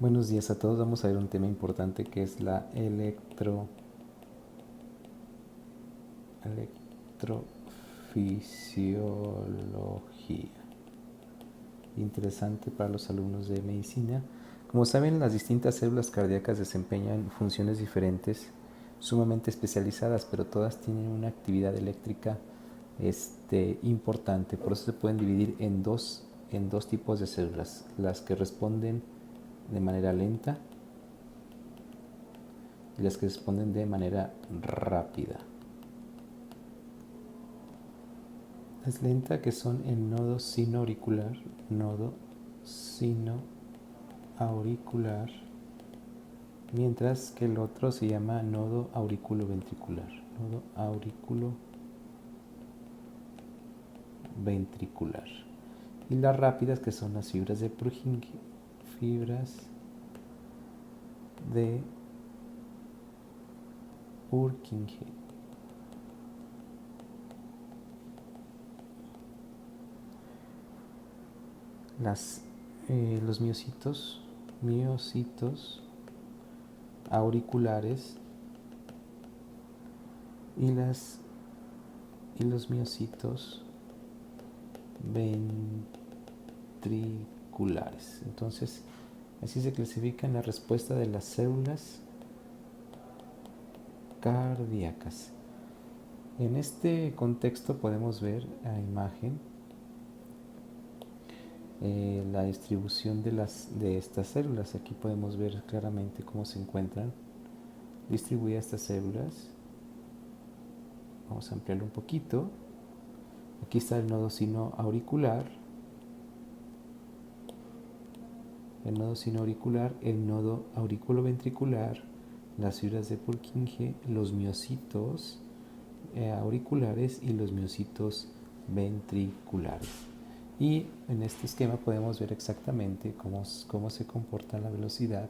Buenos días a todos. Vamos a ver un tema importante que es la electrofisiología. Interesante para los alumnos de medicina. Como saben, las distintas células cardíacas desempeñan funciones diferentes, sumamente especializadas, pero todas tienen una actividad eléctrica importante. Por eso se pueden dividir en dos tipos de células: las que responden de manera lenta y las que responden de manera rápida. Las lentas, que son el nodo sinoauricular, mientras que el otro se llama nodo auriculoventricular, y las rápidas, que son las fibras de Purkinje, los miocitos auriculares y los miocitos ventriculares. Entonces, así se clasifican la respuesta de las células cardíacas. En este contexto podemos ver a imagen la distribución de estas células. Aquí podemos ver claramente cómo se encuentran distribuidas estas células. Vamos a ampliarlo un poquito. Aquí está el nodo sinoauricular, el nodo auriculoventricular, las fibras de Purkinje, los miocitos auriculares y los miocitos ventriculares. Y en este esquema podemos ver exactamente cómo se comporta la velocidad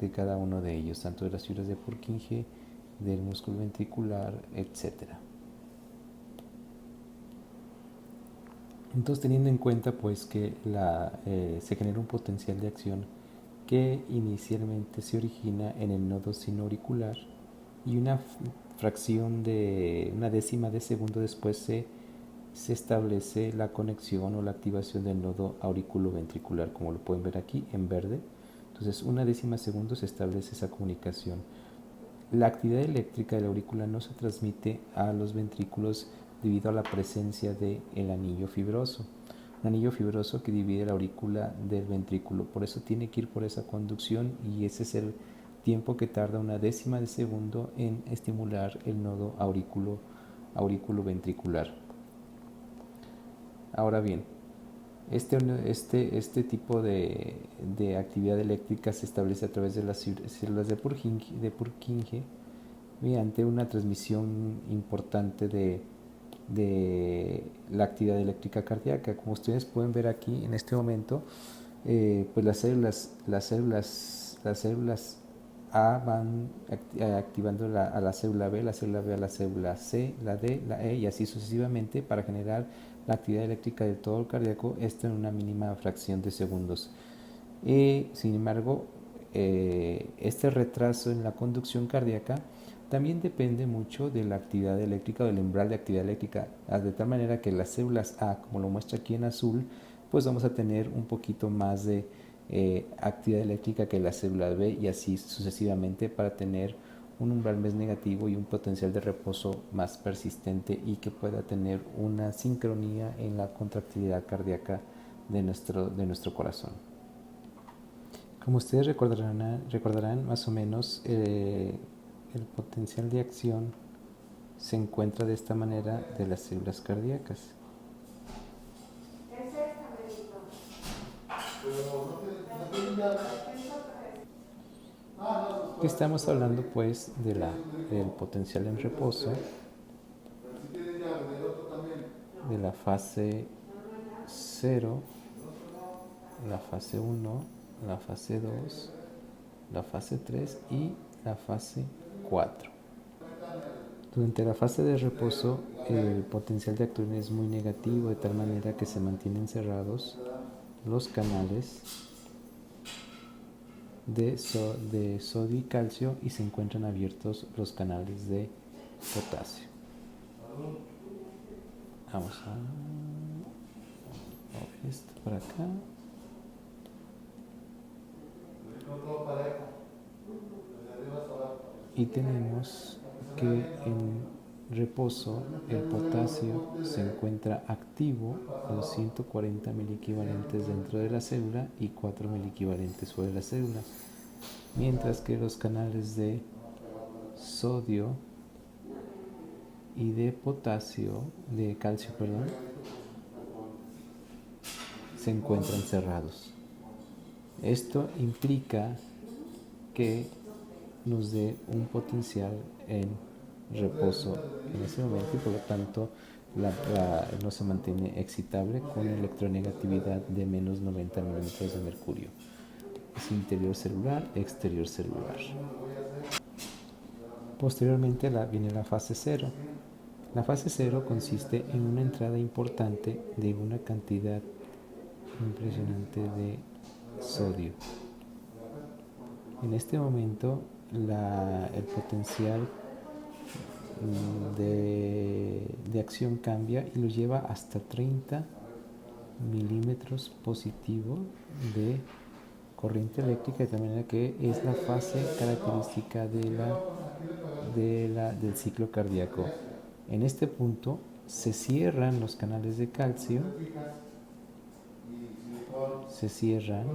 de cada uno de ellos, tanto de las fibras de Purkinje, del músculo ventricular, etc. Entonces, teniendo en cuenta pues que se genera un potencial de acción que inicialmente se origina en el nodo sinoauricular y una fracción de una décima de segundo después se establece la conexión o la activación del nodo auriculoventricular, como lo pueden ver aquí en verde. Entonces, una décima de segundo se establece esa comunicación. La actividad eléctrica de la aurícula no se transmite a los ventrículos debido a la presencia del anillo fibroso. Un anillo fibroso que divide la aurícula del ventrículo. Por eso tiene que ir por esa conducción, y ese es el tiempo que tarda una décima de segundo en estimular el nodo auriculoventricular. Ahora bien, este tipo de actividad eléctrica se establece a través de las células de Purkinje mediante una transmisión importante de la actividad eléctrica cardíaca. Como ustedes pueden ver aquí en este momento, pues las células A van activando a la célula B, la célula B a la célula C, la D, la E, y así sucesivamente, para generar la actividad eléctrica de todo el cardíaco, esto en una mínima fracción de segundos. Sin embargo, este retraso en la conducción cardíaca también depende mucho de la actividad eléctrica o del umbral de actividad eléctrica, de tal manera que las células A, como lo muestra aquí en azul, pues vamos a tener un poquito más de actividad eléctrica que la célula B, y así sucesivamente, para tener un umbral más negativo y un potencial de reposo más persistente, y que pueda tener una sincronía en la contractilidad cardíaca de nuestro corazón. Como ustedes recordarán más o menos, el potencial de acción se encuentra de esta manera de las células cardíacas. Estamos hablando pues del potencial en reposo, de la fase 0, la fase 1, la fase 2, la fase 3 y la fase 4. Durante la fase de reposo, el potencial de actuación es muy negativo, de tal manera que se mantienen cerrados los canales de sodio y calcio y se encuentran abiertos los canales de potasio. Vamos a mover esto para acá. Y tenemos que en reposo el potasio se encuentra activo con 140 miliequivalentes dentro de la célula y 4 miliequivalentes fuera de la célula, mientras que los canales de sodio y de potasio, de calcio, perdón, se encuentran cerrados. Esto implica que nos dé un potencial en reposo en ese momento y por lo tanto no se mantiene excitable con electronegatividad de menos 90 milímetros de mercurio. Es interior celular, exterior celular. Posteriormente viene la fase 0. La fase 0 consiste en una entrada importante de una cantidad impresionante de sodio. En este momento el potencial de acción cambia y lo lleva hasta 30 milímetros positivo de corriente eléctrica, de manera que es la fase característica del ciclo cardíaco. En este punto se cierran los canales de calcio, se cierran,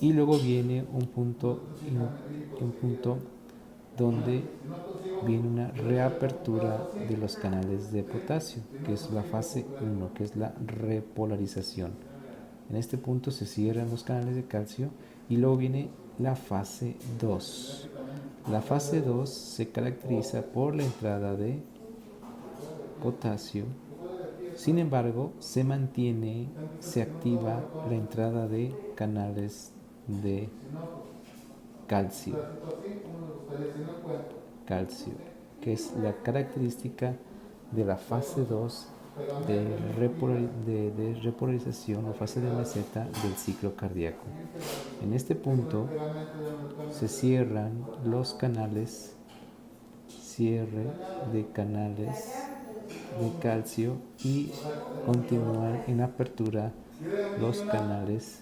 y luego viene un punto donde viene una reapertura de los canales de potasio, que es la fase 1, que es la repolarización. En este punto se cierran los canales de calcio y luego viene la fase 2. La fase 2 se caracteriza por la entrada de potasio. Sin embargo, se activa la entrada de canales de calcio, que es la característica de la fase 2 de repolarización o fase de meseta del ciclo cardíaco. En este punto se cierran los canales, cierre de canales de calcio y continúan en apertura los canales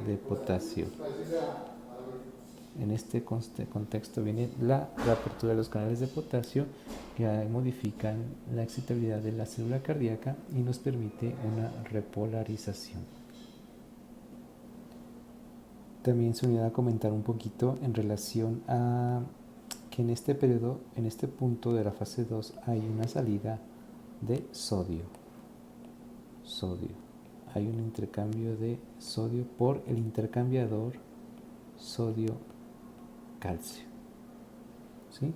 de potasio. En este contexto viene la reapertura de los canales de potasio que modifican la excitabilidad de la célula cardíaca y nos permite una repolarización. También se unirá a comentar un poquito en relación a que en este periodo, en este punto de la fase 2, hay una salida de sodio. Hay un intercambio de sodio por el intercambiador sodio-calcio. ¿Sí?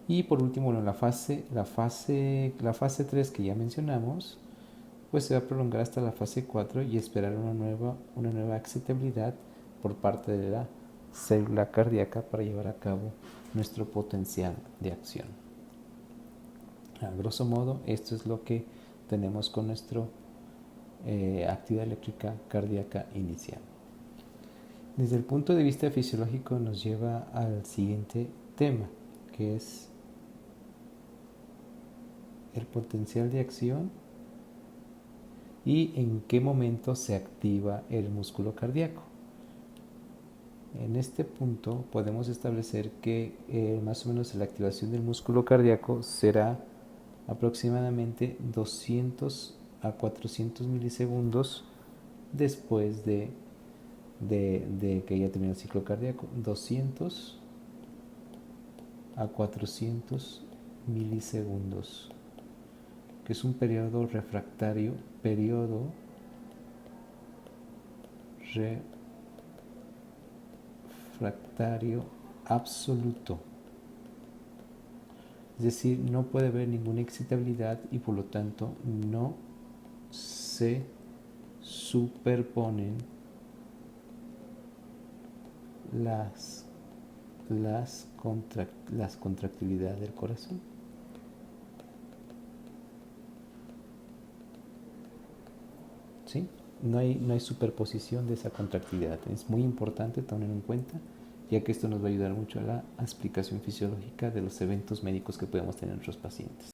Y por último, bueno, la fase 3 que ya mencionamos, pues se va a prolongar hasta la fase 4 y esperar una nueva excitabilidad por parte de la célula cardíaca para llevar a cabo nuestro potencial de acción. A grosso modo, esto es lo que tenemos con nuestra actividad eléctrica cardíaca inicial. Desde el punto de vista fisiológico nos lleva al siguiente tema, que es el potencial de acción y en qué momento se activa el músculo cardíaco. En este punto podemos establecer que más o menos la activación del músculo cardíaco será aproximadamente 200 a 400 milisegundos después de que ya terminó el ciclo cardíaco. 200 a 400 milisegundos, que es un periodo refractario, absoluto. Es decir, no puede haber ninguna excitabilidad y por lo tanto no se superponen las las contractilidades del corazón. ¿Sí? No hay superposición de esa contractilidad. Es muy importante tenerlo en cuenta, ya que esto nos va a ayudar mucho a la explicación fisiológica de los eventos médicos que podemos tener en nuestros pacientes.